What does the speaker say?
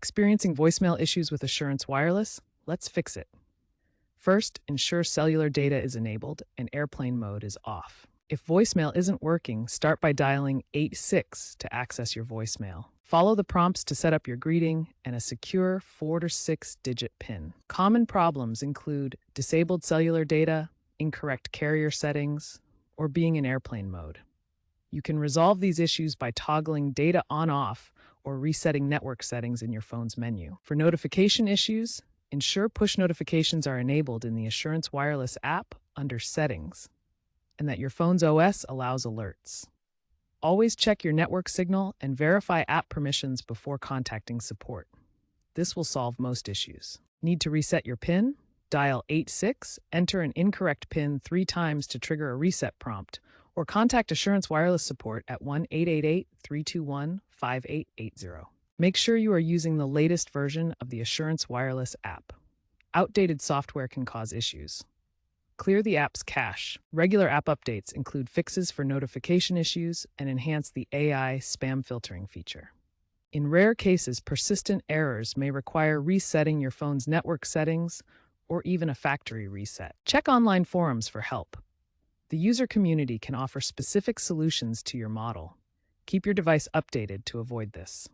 Experiencing voicemail issues with Assurance Wireless? Let's fix it. First, ensure cellular data is enabled and airplane mode is off. If voicemail isn't working, start by dialing 86 to access your voicemail. Follow the prompts to set up your greeting and a secure 4 to 6 digit PIN. Common problems include disabled cellular data, incorrect carrier settings, or being in airplane mode. You can resolve these issues by toggling data on-off or resetting network settings in your phone's menu. For notification issues, ensure push notifications are enabled in the Assurance Wireless app under Settings, and that your phone's OS allows alerts. Always check your network signal and verify app permissions before contacting support. This will solve most issues. Need to reset your PIN? Dial 86, enter an incorrect PIN 3 times to trigger a reset prompt, or contact Assurance Wireless support at 1-888-321-5880. Make sure you are using the latest version of the Assurance Wireless app. Outdated software can cause issues. Clear the app's cache. Regular app updates include fixes for notification issues and enhance the AI spam filtering feature. In rare cases, persistent errors may require resetting your phone's network settings or even a factory reset. Check online forums for help. The user community can offer specific solutions to your model. Keep your device updated to avoid this.